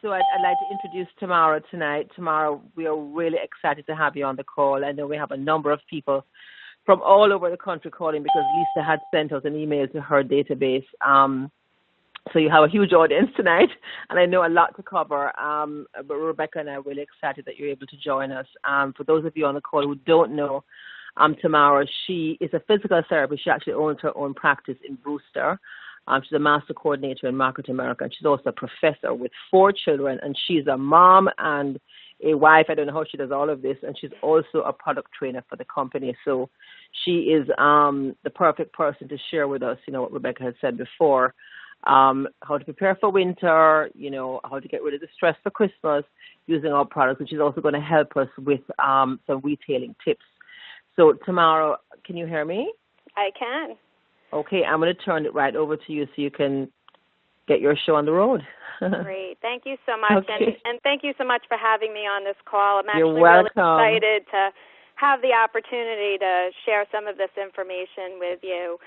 So I'd like to introduce Tamara tonight. Tamara, we are really excited to have you on the call. I know we have a number of people from all over the country calling because Lisa had sent us an email to her database. So you have a huge audience tonight, and I know a lot to cover. But Rebecca and I are really excited that you're able to join us. For those of you on the call who don't know, Tamara, she is a physical therapist. She actually owns her own practice in Brewster. She's a master coordinator in Market America, and she's also a professor with 4 children, and she's a mom and a wife. I don't know how she does all of this, and she's also a product trainer for the company. So she is the perfect person to share with us, what Rebecca had said before, how to prepare for winter, how to get rid of the stress for Christmas using our products, and she's also going to help us with some retailing tips. So, Tamara, can you hear me? I can. Okay, I'm going to turn it right over to you so you can get your show on the road. Great. Thank you so much. Okay. And thank you so much for having me on this call. I'm actually You're welcome. really excited to have the opportunity to share some of this information with you.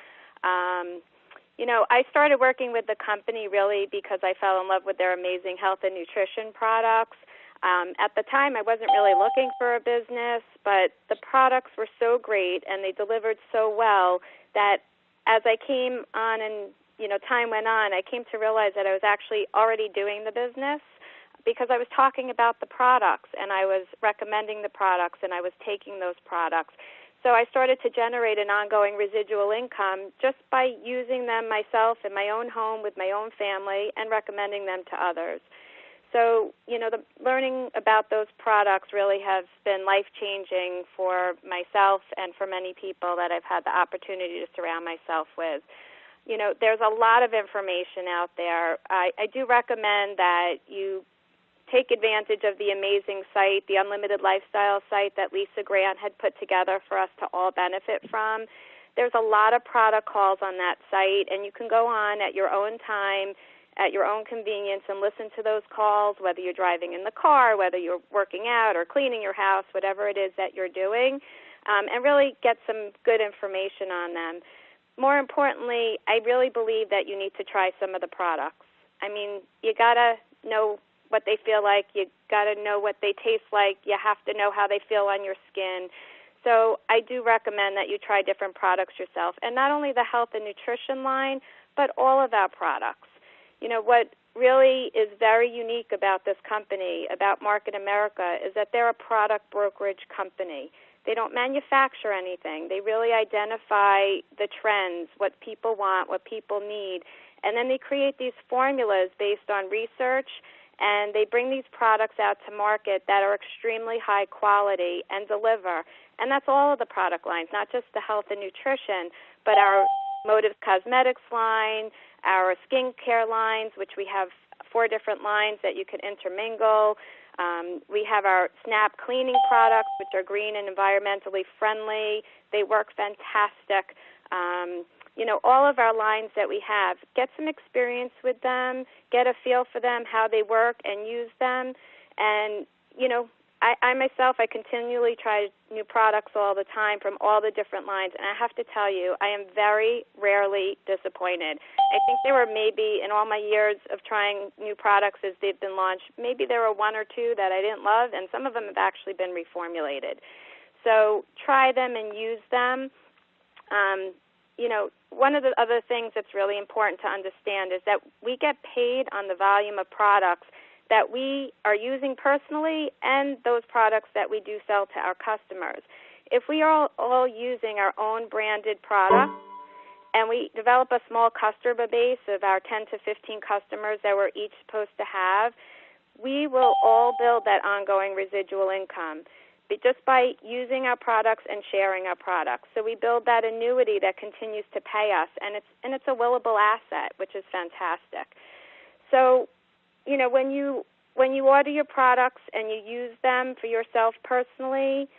I started working with the company really because I fell in love with their amazing health and nutrition products. At the time, I wasn't really looking for a business, but the products were so great and they delivered so well that as I came on and, time went on, I came to realize that I was actually already doing the business because I was talking about the products and I was recommending the products and I was taking those products. So I started to generate an ongoing residual income just by using them myself in my own home with my own family and recommending them to others. So, the learning about those products really has been life-changing for myself and for many people that I've had the opportunity to surround myself with. There's a lot of information out there. I do recommend that you take advantage of the amazing site, the Unlimited Lifestyle site that Lisa Grant had put together for us to all benefit from. There's a lot of product calls on that site, and you can go on at your own time, at your own convenience, and listen to those calls, whether you're driving in the car, whether you're working out or cleaning your house, whatever it is that you're doing, and really get some good information on them. More importantly, I really believe that you need to try some of the products. I mean, you got to know what they feel like. You got to know what they taste like. You have to know how they feel on your skin. So I do recommend that you try different products yourself, and not only the health and nutrition line, but all of our products. What really is very unique about this company, about Market America, is that they're a product brokerage company. They don't manufacture anything. They really identify the trends, what people want, what people need, and then they create these formulas based on research, and they bring these products out to market that are extremely high quality and deliver. And that's all of the product lines, not just the health and nutrition, but our Motive Cosmetics line, our skincare lines, which we have 4 different lines that you can intermingle. We have our Snap cleaning products, which are green and environmentally friendly. They work fantastic. All of our lines that we have, get some experience with them, get a feel for them, how they work, and use them. And, I myself, I continually try new products all the time from all the different lines, and I have to tell you, I am very rarely disappointed. I think there were maybe, in all my years of trying new products as they've been launched, maybe there were 1 or 2 that I didn't love, and some of them have actually been reformulated. So try them and use them. One of the other things that's really important to understand is that we get paid on the volume of products that we are using personally and those products that we do sell to our customers. If we are all using our own branded products and we develop a small customer base of our 10 to 15 customers that we're each supposed to have, we will all build that ongoing residual income just by using our products and sharing our products. So we build that annuity that continues to pay us, and it's a willable asset, which is fantastic. So, when you order your products and you use them for yourself personally,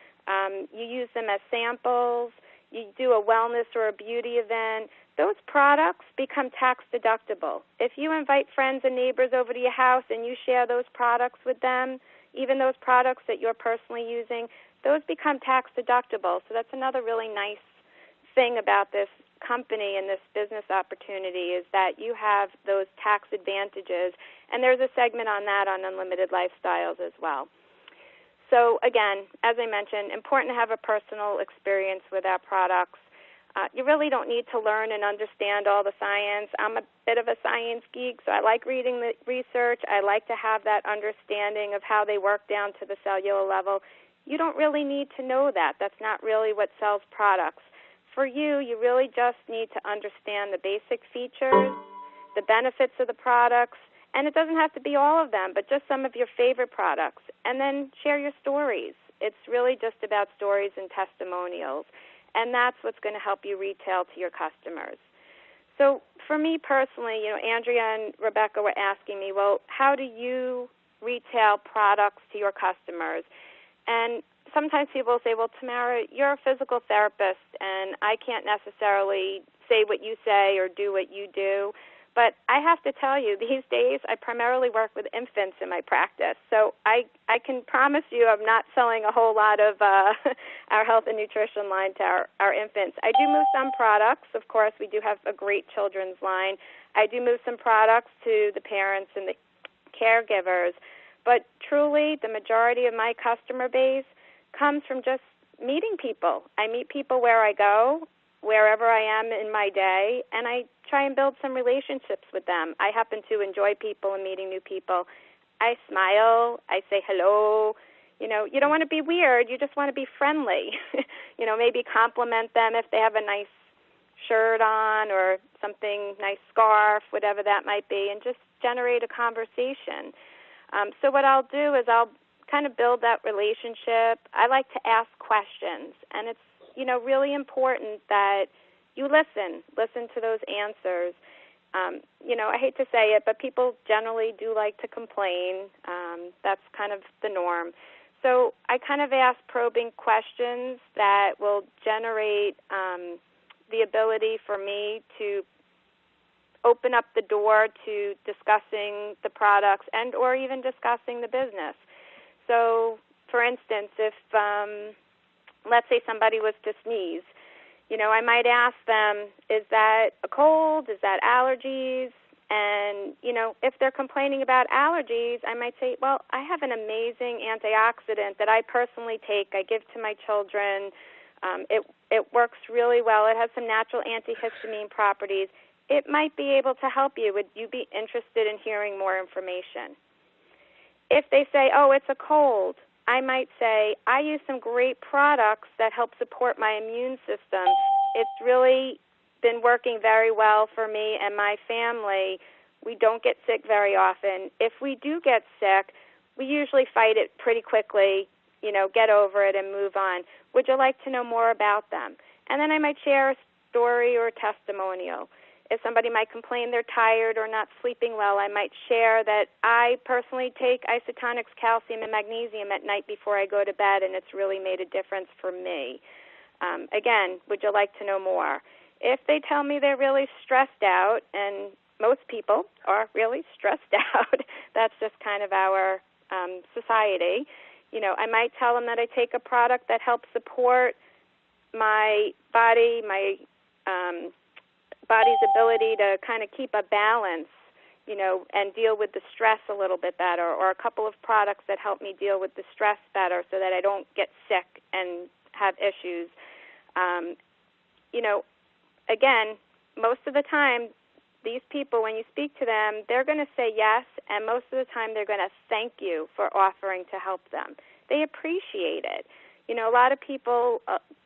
you use them as samples, you do a wellness or a beauty event, those products become tax deductible. If you invite friends and neighbors over to your house and you share those products with them, even those products that you're personally using, those become tax deductible. So that's another really nice thing about this company and this business opportunity is that you have those tax advantages, and there's a segment on that on Unlimited Lifestyles as well. So again, as I mentioned, important to have a personal experience with our products. You really don't need to learn and understand all the science. I'm a bit of a science geek, so I like reading the research. I like to have that understanding of how they work down to the cellular level. You don't really need to know that. That's not really what sells products. For you, you really just need to understand the basic features, the benefits of the products, and it doesn't have to be all of them, but just some of your favorite products, and then share your stories. It's really just about stories and testimonials. And that's what's going to help you retail to your customers. So for me personally, Andrea and Rebecca were asking me, well, how do you retail products to your customers? And sometimes people say, well, Tamara, you're a physical therapist, and I can't necessarily say what you say or do what you do. But I have to tell you, these days I primarily work with infants in my practice. So I can promise you I'm not selling a whole lot of our health and nutrition line to our infants. I do move some products. Of course, we do have a great children's line. I do move some products to the parents and the caregivers. But truly, the majority of my customer base comes from just meeting people. I meet people where I go, wherever I am in my day, and I try and build some relationships with them. I happen to enjoy people and meeting new people. I smile. I say hello. You don't want to be weird. You just want to be friendly. Maybe compliment them if they have a nice shirt on or something, nice scarf, whatever that might be, and just generate a conversation. So what I'll do is I'll kind of build that relationship. I like to ask questions, and it's really important that you listen to those answers. I hate to say it, but people generally do like to complain. That's kind of the norm. So I kind of ask probing questions that will generate the ability for me to open up the door to discussing the products and or even discussing the business. So, for instance, if let's say somebody was to sneeze, I might ask them, is that a cold? Is that allergies? And, if they're complaining about allergies, I might say, well, I have an amazing antioxidant that I personally take. I give to my children. It works really well. It has some natural antihistamine properties. It might be able to help you. Would you be interested in hearing more information? If they say, oh, it's a cold, I might say, I use some great products that help support my immune system. It's really been working very well for me and my family. We don't get sick very often. If we do get sick, we usually fight it pretty quickly, get over it and move on. Would you like to know more about them? And then I might share a story or a testimonial. If somebody might complain they're tired or not sleeping well, I might share that I personally take Isotonix calcium and magnesium at night before I go to bed, and it's really made a difference for me. Again, would you like to know more? If they tell me they're really stressed out, and most people are really stressed out, that's just kind of our society, I might tell them that I take a product that helps support my body, my body's ability to kind of keep a balance, and deal with the stress a little bit better, or a couple of products that help me deal with the stress better so that I don't get sick and have issues. Again, most of the time, these people, when you speak to them, they're going to say yes, and most of the time they're going to thank you for offering to help them. They appreciate it. A lot of people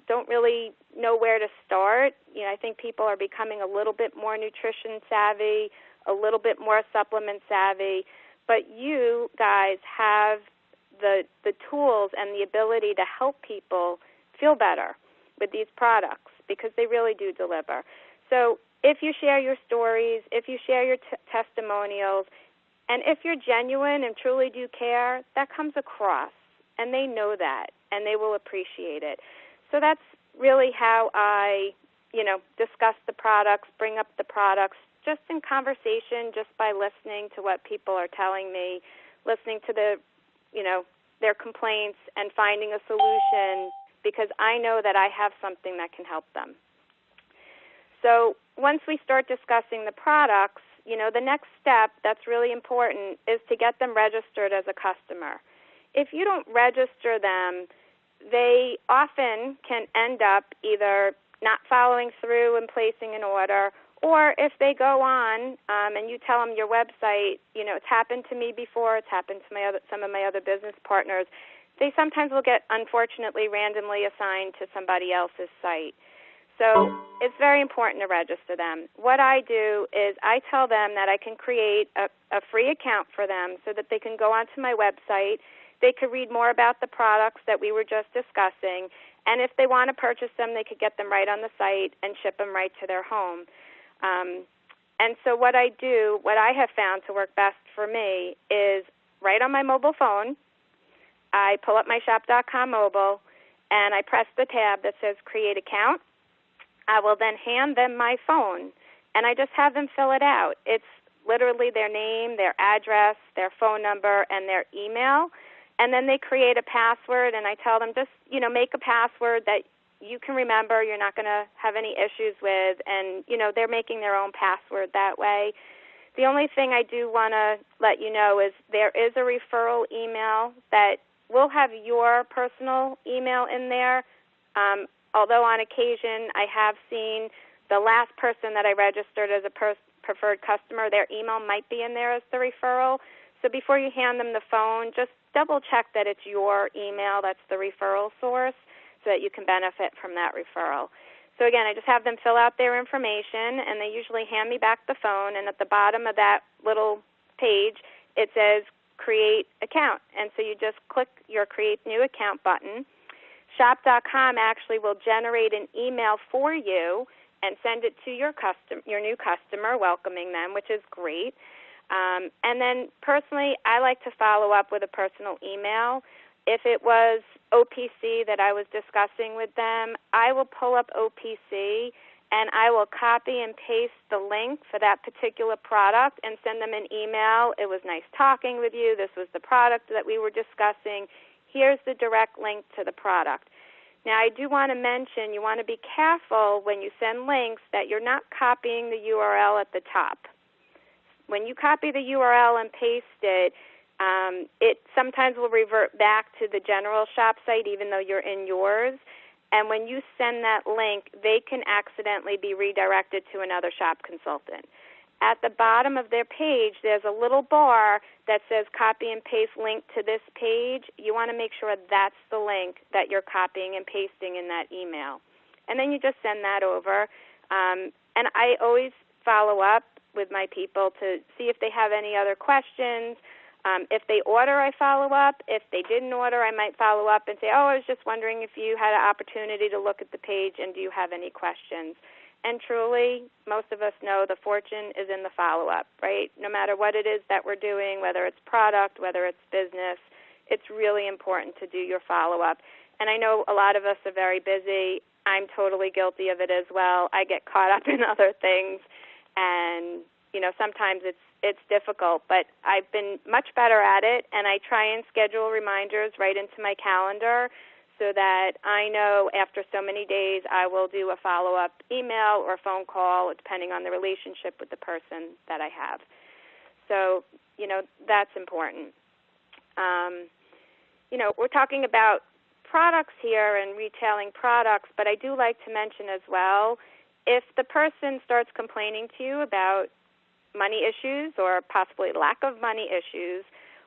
don't really know where to start. I think people are becoming a little bit more nutrition savvy, a little bit more supplement savvy, but you guys have the tools and the ability to help people feel better with these products because they really do deliver. So if you share your stories, if you share your testimonials, and if you're genuine and truly do care, that comes across, and they know that, and they will appreciate it. So that's really how I, discuss the products, bring up the products, just in conversation, just by listening to what people are telling me, listening to their complaints and finding a solution, because I know that I have something that can help them. So once we start discussing the products, the next step that's really important is to get them registered as a customer. If you don't register them, they often can end up either not following through and placing an order, or if they go on and you tell them your website, it's happened to me before, it's happened to some of my other business partners, they sometimes will get, unfortunately, randomly assigned to somebody else's site. So it's very important to register them. What I do is I tell them that I can create a free account for them so that they can go onto my website. They could read more about the products that we were just discussing, and if they want to purchase them, they could get them right on the site and ship them right to their home. And so what I do, what I have found to work best for me is right on my mobile phone, I pull up my shop.com mobile, and I press the tab that says Create Account. I will then hand them my phone, and I just have them fill it out. It's literally their name, their address, their phone number, and their email. And then they create a password, and I tell them just, make a password that you can remember, you're not going to have any issues with, and, they're making their own password that way. The only thing I do want to let you know is there is a referral email that will have your personal email in there, although on occasion I have seen the last person that I registered as a preferred customer, their email might be in there as the referral. So before you hand them the phone, just double-check that it's your email that's the referral source so that you can benefit from that referral. So, again, I just have them fill out their information, and they usually hand me back the phone, and at the bottom of that little page, it says Create Account. And so you just click your Create New Account button. Shop.com actually will generate an email for you and send it to your new customer, welcoming them, which is great. And then personally, I like to follow up with a personal email. If it was OPC that I was discussing with them, I will pull up OPC and I will copy and paste the link for that particular product and send them an email. It was nice talking with you. This was the product that we were discussing. Here's the direct link to the product. Now, I do want to mention you want to be careful when you send links that you're not copying the URL at the top. When you copy the URL and paste it, it sometimes will revert back to the general shop site even though you're in yours. And when you send that link, they can accidentally be redirected to another shop consultant. At the bottom of their page, there's a little bar that says copy and paste link to this page. You want to make sure that's the link that you're copying and pasting in that email. And then you just send that over. And I always follow up with my people to see if they have any other questions. If they order, I follow up. If they didn't order, I might follow up and say, I was just wondering if you had an opportunity to look at the page and do you have any questions? And truly, most of us know the fortune is in the follow-up, right? No matter what it is that we're doing, whether it's product, whether it's business, it's really important to do your follow-up. And I know a lot of us are very busy. I'm totally guilty of it as well. I get caught up in other things, and sometimes it's difficult, but I've been much better at it, and I try and schedule reminders right into my calendar so that I know after so many days I will do a follow-up email or phone call, depending on the relationship with the person that I have. So, that's important. We're talking about products here and retailing products, but I do like to mention as well, if the person starts complaining to you about money issues or possibly lack of money issues,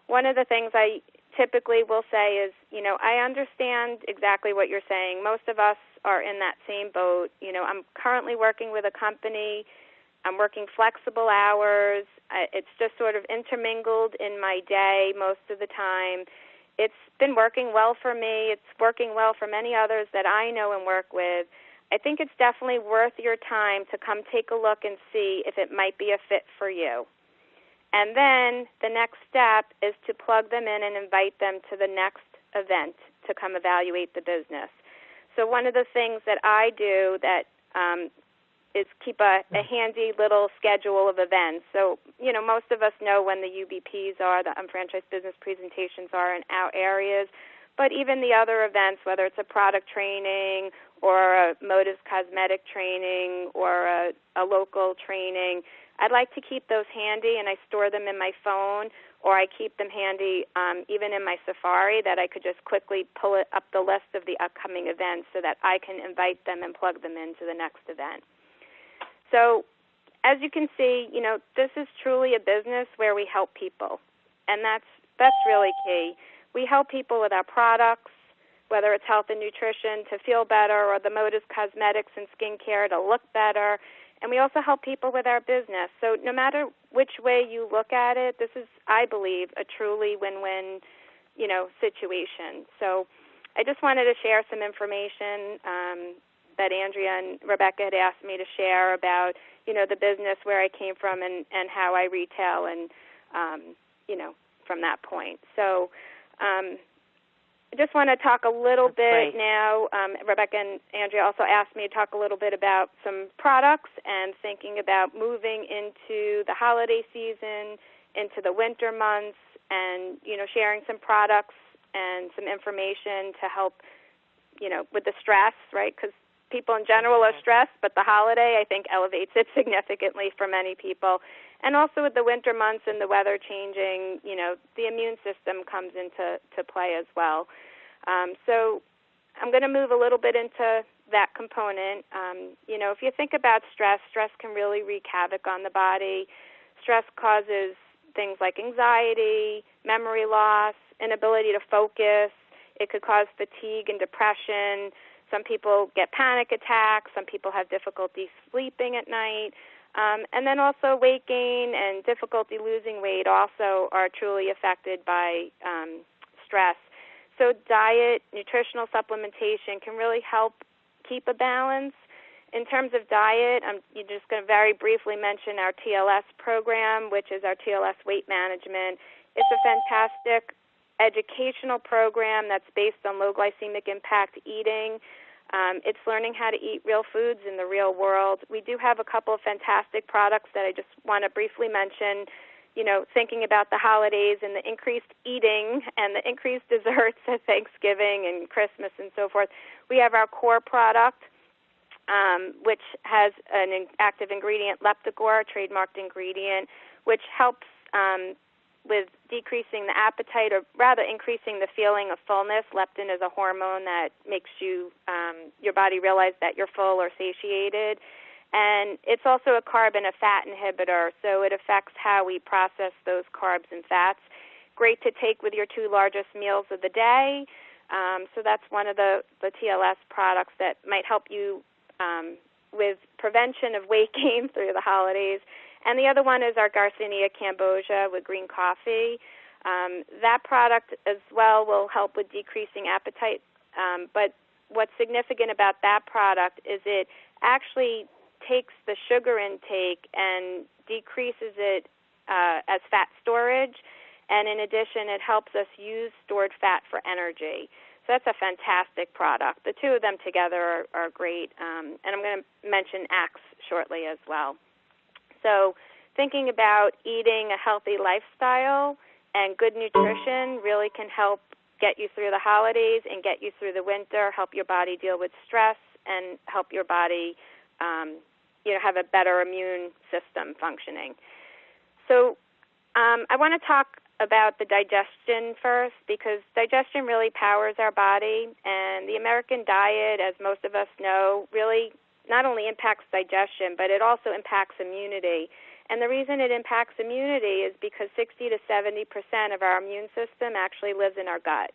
one of the things I typically will say is, I understand exactly what you're saying. Most of us are in that same boat. I'm currently working with a company. I'm working flexible hours. It's just sort of intermingled in my day most of the time. It's been working well for me. It's working well for many others that I know and work with. I think it's definitely worth your time to come take a look and see if it might be a fit for you. And then the next step is to plug them in and invite them to the next event to come evaluate the business. So one of the things that I do that is keep a handy little schedule of events. So, most of us know when the UBPs are, the Unfranchised Business Presentations are in our areas, But even the other events, whether it's a product training or a Motives Cosmetic training or a local training, I'd like to keep those handy, and I store them in my phone, or I keep them handy even in my Safari, that I could just quickly pull it up the list of the upcoming events so that I can invite them and plug them into the next event. So as you can see, this is truly a business where we help people, and that's really key. We help people with our products, whether it's health and nutrition, to feel better, or the Motives Cosmetics and skincare to look better. And we also help people with our business. So no matter which way you look at it, this is, I believe, a truly win-win, situation. So I just wanted to share some information that Andrea and Rebecca had asked me to share about, the business, where I came from, and how I retail, and, from that point. So I just want to talk a little bit now. Rebecca and Andrea also asked me to talk a little bit about some products and thinking about moving into the holiday season, into the winter months, and, sharing some products and some information to help, with the stress, right? Because people in general are stressed, but the holiday, I think, elevates it significantly for many people. And also with the winter months and the weather changing, the immune system comes into play as well. So I'm going to move a little bit into that component. If you think about stress can really wreak havoc on the body. Stress causes things like anxiety, memory loss, inability to focus. It could cause fatigue and depression. Some people get panic attacks. Some people have difficulty sleeping at night. And then also weight gain and difficulty losing weight also are truly affected by stress. So diet, nutritional supplementation can really help keep a balance. In terms of diet, I'm just going to very briefly mention our TLS program, which is our TLS weight management. It's a fantastic educational program that's based on low glycemic impact eating. It's learning how to eat real foods in the real world. We do have a couple of fantastic products that I just want to briefly mention. Thinking about the holidays and the increased eating and the increased desserts at Thanksgiving and Christmas and so forth, we have our core product, which has an active ingredient, Leptogor, a trademarked ingredient, which helps with decreasing the appetite, or rather increasing the feeling of fullness. Leptin is a hormone that makes your body realize that you're full or satiated. And it's also a carb and a fat inhibitor, so it affects how we process those carbs and fats. Great to take with your 2 largest meals of the day. So that's one of the TLS products that might help you with prevention of weight gain through the holidays. And the other one is our Garcinia Cambogia with green coffee. That product as well will help with decreasing appetite. But what's significant about that product is it actually takes the sugar intake and decreases it as fat storage, and in addition, it helps us use stored fat for energy. So that's a fantastic product. The 2 of them together are great, and I'm going to mention Axe shortly as well. So thinking about eating a healthy lifestyle and good nutrition really can help get you through the holidays and get you through the winter, help your body deal with stress, and help your body have a better immune system functioning. So I want to talk about the digestion first, because digestion really powers our body, and the American diet, as most of us know, really not only impacts digestion, but it also impacts immunity. And the reason it impacts immunity is because 60 to 70% of our immune system actually lives in our gut.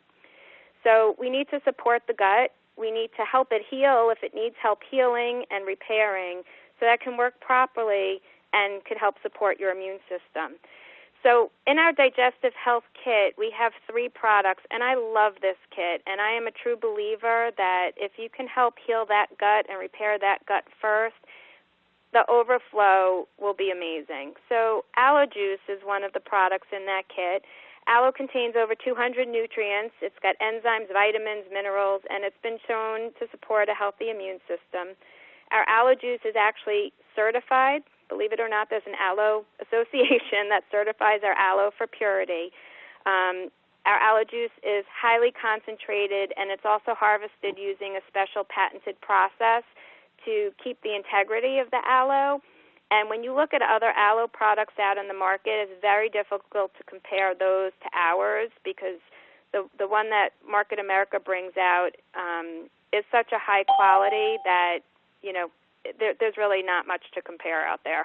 So we need to support the gut. We need to help it heal if it needs help healing and repairing, so that can work properly and could help support your immune system. So in our Digestive Health Kit, we have 3 products, and I love this kit, and I am a true believer that if you can help heal that gut and repair that gut first, the overflow will be amazing. So Aloe juice is one of the products in that kit. Aloe contains over 200 nutrients. It's got enzymes, vitamins, minerals, and it's been shown to support a healthy immune system. Our aloe juice is actually certified. Believe it or not, there's an aloe association that certifies our aloe for purity. Our aloe juice is highly concentrated, and it's also harvested using a special patented process to keep the integrity of the aloe. And when you look at other aloe products out in the market, it's very difficult to compare those to ours because the one that Market America brings out is such a high quality that, there's really not much to compare out there.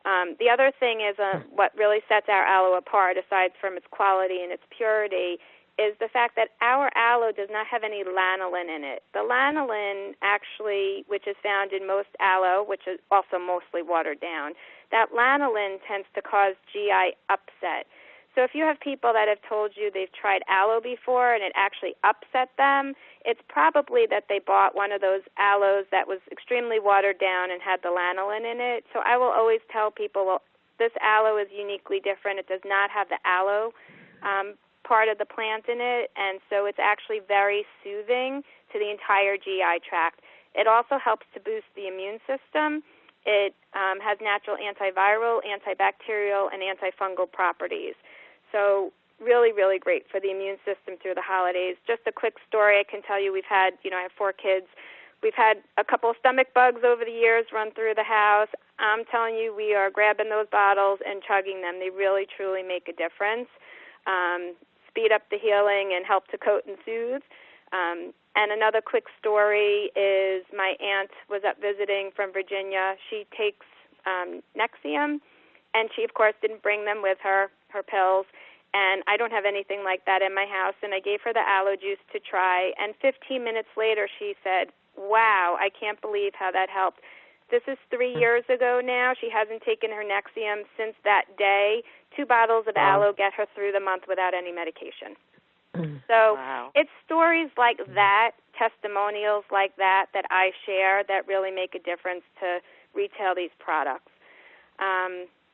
The other thing is what really sets our aloe apart, aside from its quality and its purity, is the fact that our aloe does not have any lanolin in it. The lanolin actually, which is found in most aloe, which is also mostly watered down, that lanolin tends to cause GI upset. So if you have people that have told you they've tried aloe before and it actually upset them, it's probably that they bought one of those aloes that was extremely watered down and had the lanolin in it. So I will always tell people, well, this aloe is uniquely different. It does not have the aloe part of the plant in it, and so it's actually very soothing to the entire GI tract. It also helps to boost the immune system. It has natural antiviral, antibacterial, and antifungal properties. So really, really great for the immune system through the holidays. Just a quick story I can tell you. We've had, I have 4 kids. We've had a couple of stomach bugs over the years run through the house. I'm telling you, we are grabbing those bottles and chugging them. They really, truly make a difference. Speed up the healing and help to coat and soothe. And another quick story is my aunt was up visiting from Virginia. She takes Nexium, and she, of course, didn't bring them with her pills. And I don't have anything like that in my house. And I gave her the aloe juice to try. And 15 minutes later, she said, wow, I can't believe how that helped. This is 3 years ago now. She hasn't taken her Nexium since that day. 2 bottles of aloe get her through the month without any medication. So it's stories like that, testimonials like that I share that really make a difference to retail these products.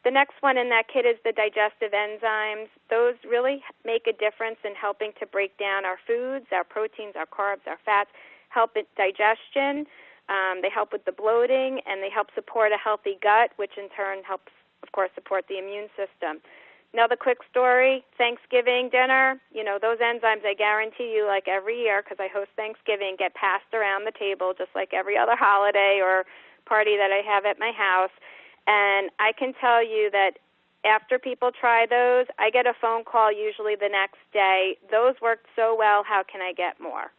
The next one in that kit is the digestive enzymes. Those really make a difference in helping to break down our foods, our proteins, our carbs, our fats, help with digestion. They help with the bloating, and they help support a healthy gut, which in turn helps, of course, support the immune system. Another quick story, Thanksgiving dinner, those enzymes, I guarantee you, like every year, because I host Thanksgiving, get passed around the table just like every other holiday or party that I have at my house. And I can tell you that after people try those, I get a phone call usually the next day. Those worked so well, how can I get more?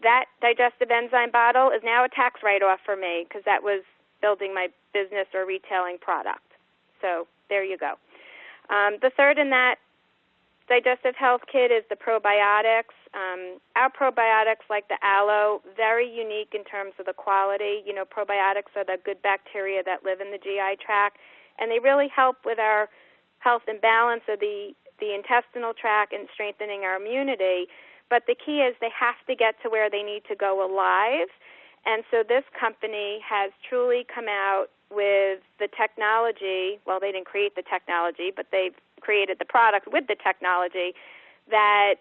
That digestive enzyme bottle is now a tax write-off for me because that was building my business or retailing product. So there you go. The third in that Digestive Health Kit is the probiotics. Our probiotics, like the aloe, very unique in terms of the quality. Probiotics are the good bacteria that live in the GI tract, and they really help with our health and balance of the intestinal tract and strengthening our immunity. But the key is they have to get to where they need to go alive. And so this company has truly come out with the technology. Well, they didn't create the technology, but they've created the product with the technology that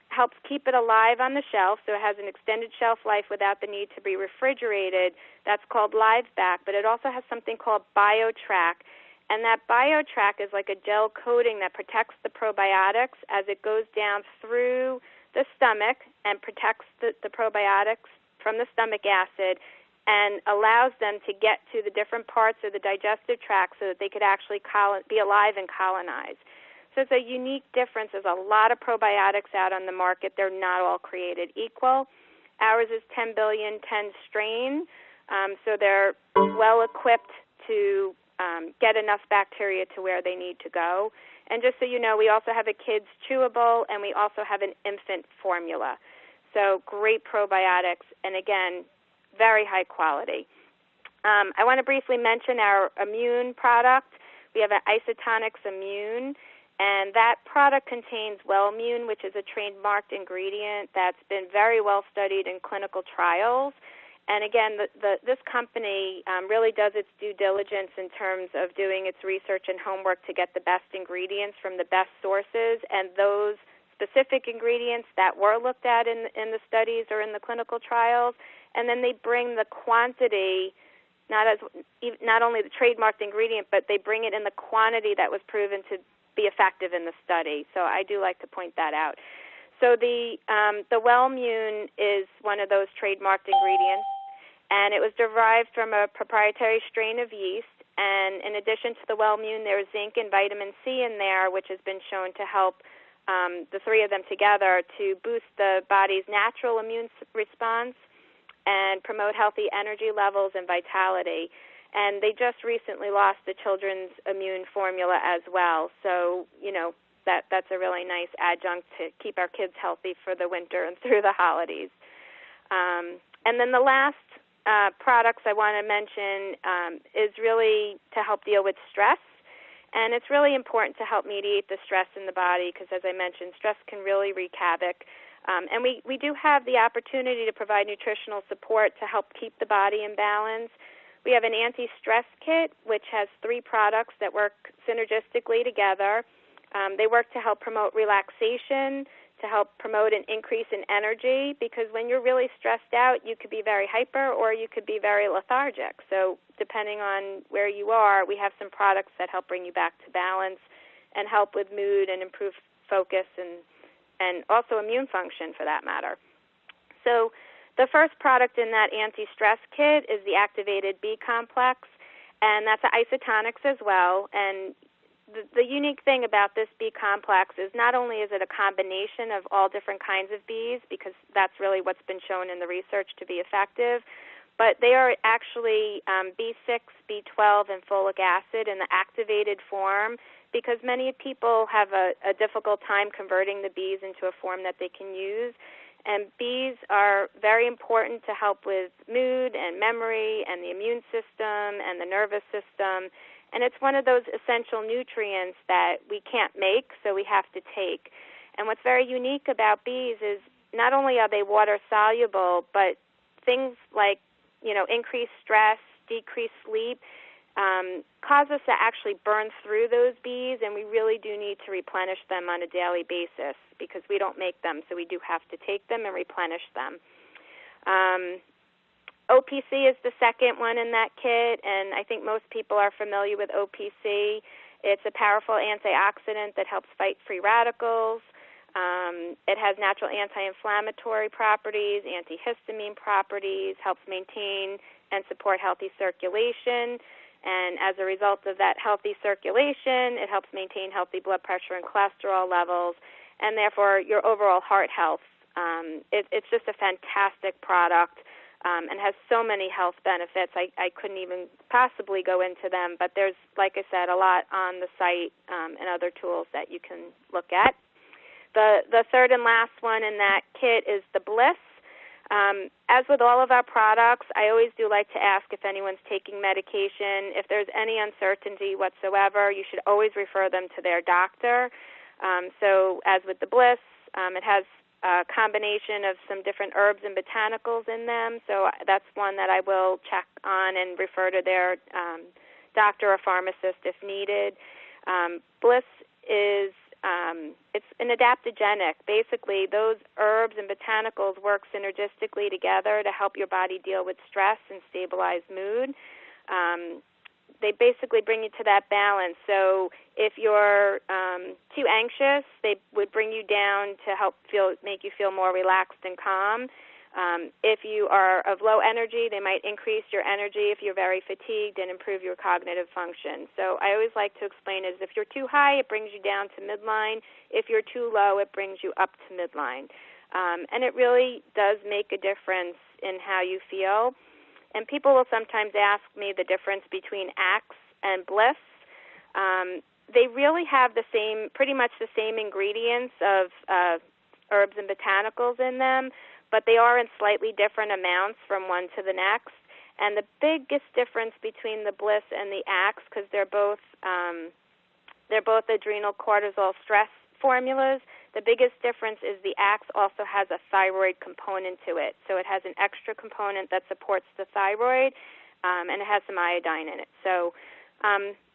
helps keep it alive on the shelf, so it has an extended shelf life without the need to be refrigerated. That's called LiveBack, but it also has something called BioTrack. And that BioTrack is like a gel coating that protects the probiotics as it goes down through the stomach and protects the probiotics from the stomach acid and allows them to get to the different parts of the digestive tract so that they could actually be alive and colonize. So it's a unique difference. There's a lot of probiotics out on the market. They're not all created equal. Ours is 10 billion, 10 strain, so they're well-equipped to get enough bacteria to where they need to go. And just so you know, we also have a kids chewable, and we also have an infant formula. So great probiotics, and again, very high quality. I want to briefly mention our immune product. We have an Isotonix Immune, and that product contains Wellmune, which is a trademarked ingredient that's been very well studied in clinical trials. And again, this company really does its due diligence in terms of doing its research and homework to get the best ingredients from the best sources, and those specific ingredients that were looked at in the studies or in the clinical trials, and then they bring the quantity, not only the trademarked ingredient, but they bring it in the quantity that was proven to be effective in the study. So I do like to point that out. So the Wellmune is one of those trademarked ingredients, and it was derived from a proprietary strain of yeast. And in addition to the Wellmune, there's zinc and vitamin C in there, which has been shown to help the three of them together to boost the body's natural immune response and promote healthy energy levels and vitality. And they just recently lost the children's immune formula as well. So, that's a really nice adjunct to keep our kids healthy for the winter and through the holidays. And then the last products I want to mention is really to help deal with stress. And it's really important to help mediate the stress in the body because, as I mentioned, stress can really wreak havoc. And we do have the opportunity to provide nutritional support to help keep the body in balance. We have an anti-stress kit, which has 3 products that work synergistically together. They work to help promote relaxation, to help promote an increase in energy, because when you're really stressed out, you could be very hyper or you could be very lethargic. So depending on where you are, we have some products that help bring you back to balance and help with mood and improve focus and also immune function for that matter. So the first product in that anti-stress kit is the activated B complex, and that's an Isotonix as well. And the unique thing about this B complex is not only is it a combination of all different kinds of Bs, because that's really what's been shown in the research to be effective, but they are actually B6, B12, and folic acid in the activated form, because many people have a difficult time converting the Bs into a form that they can use. And Bs are very important to help with mood and memory and the immune system and the nervous system. And it's one of those essential nutrients that we can't make, so we have to take. And what's very unique about Bs is not only are they water soluble, but things like, increased stress, decreased sleep, cause us to actually burn through those Bs, and we really do need to replenish them on a daily basis because we don't make them, so we do have to take them and replenish them. OPC is the second one in that kit, and I think most people are familiar with OPC. It's a powerful antioxidant that helps fight free radicals. It has natural anti-inflammatory properties, antihistamine properties, helps maintain and support healthy circulation. And as a result of that healthy circulation, it helps maintain healthy blood pressure and cholesterol levels, and therefore your overall heart health. It's just a fantastic product. And has so many health benefits. I couldn't even possibly go into them, but there's, like I said, a lot on the site and other tools that you can look at. The third and last one in that kit is the Bliss. As with all of our products, I always do like to ask if anyone's taking medication. If there's any uncertainty whatsoever, you should always refer them to their doctor. So as with the Bliss, it has a combination of some different herbs and botanicals in them, so that's one that I will check on and refer to their doctor or pharmacist if needed. Bliss is it's an adaptogenic. Basically, those herbs and botanicals work synergistically together to help your body deal with stress and stabilize mood. They basically bring you to that balance. So if you're too anxious, they would bring you down to make you feel more relaxed and calm. If you are of low energy, they might increase your energy if you're very fatigued and improve your cognitive function. So I always like to explain is if you're too high, it brings you down to midline. If you're too low, it brings you up to midline. And it really does make a difference in how you feel. And people will sometimes ask me the difference between Axe and Bliss. They really have pretty much the same ingredients of herbs and botanicals in them, but they are in slightly different amounts from one to the next. And the biggest difference between the Bliss and the Axe, because they're both adrenal cortisol stress formulas, the biggest difference is the Axe also has a thyroid component to it. So it has an extra component that supports the thyroid, and it has some iodine in it. So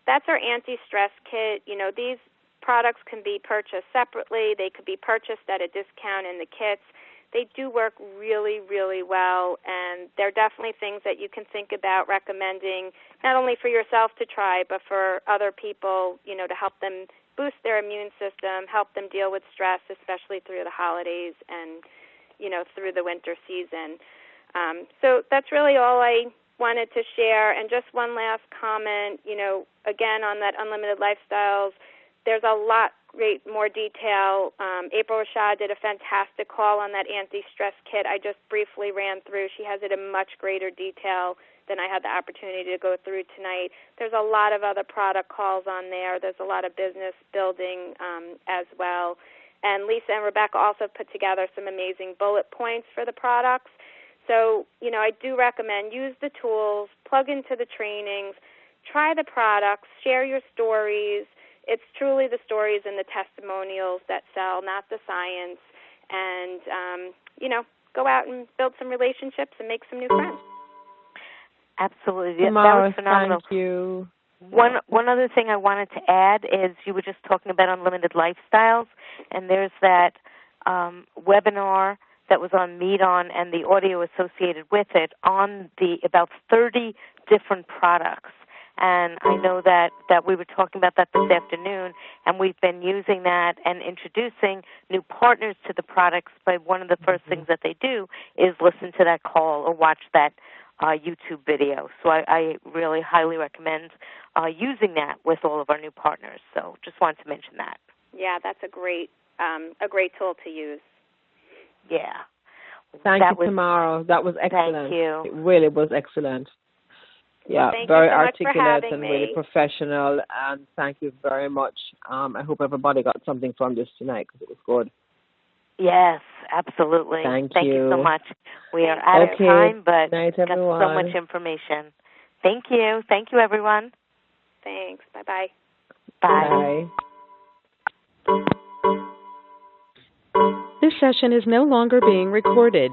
that's our anti-stress kit. These products can be purchased separately. They could be purchased at a discount in the kits. They do work really, really well, and they're definitely things that you can think about recommending, not only for yourself to try, but for other people, to help them boost their immune system, help them deal with stress, especially through the holidays and, through the winter season. So that's really all I wanted to share. And just one last comment, again, on that Unlimited Lifestyles, there's a lot more detail. April Rashad did a fantastic call on that anti-stress kit I just briefly ran through. She has it in much greater detail than I had the opportunity to go through tonight. There's a lot of other product calls on there. There's a lot of business building as well. And Lisa and Rebecca also put together some amazing bullet points for the products. So, I do recommend use the tools, plug into the trainings, try the products, share your stories. It's truly the stories and the testimonials that sell, not the science. And, go out and build some relationships and make some new friends. Absolutely. Tamara, that was phenomenal. Thank you. One other thing I wanted to add is you were just talking about Unlimited Lifestyles, and there's that webinar that was on Meet On and the audio associated with it on about 30 different products. And I know that we were talking about that this afternoon, and we've been using that and introducing new partners to the products. But one of the first things that they do is listen to that call or watch that YouTube video. So I really highly recommend using that with all of our new partners. So just wanted to mention that. Yeah, that's a great tool to use. Yeah. Thank you, Tamara. That was excellent. Thank you. It really was excellent. Yeah, well, very you so articulate and me. really professional. And thank you very much. I hope everybody got something from this tonight because it was good. Yes, absolutely. Thank you so much. We are out of time, but night, got so much information. Thank you. Thank you, everyone. Thanks. Bye-bye. Bye. Bye. This session is no longer being recorded.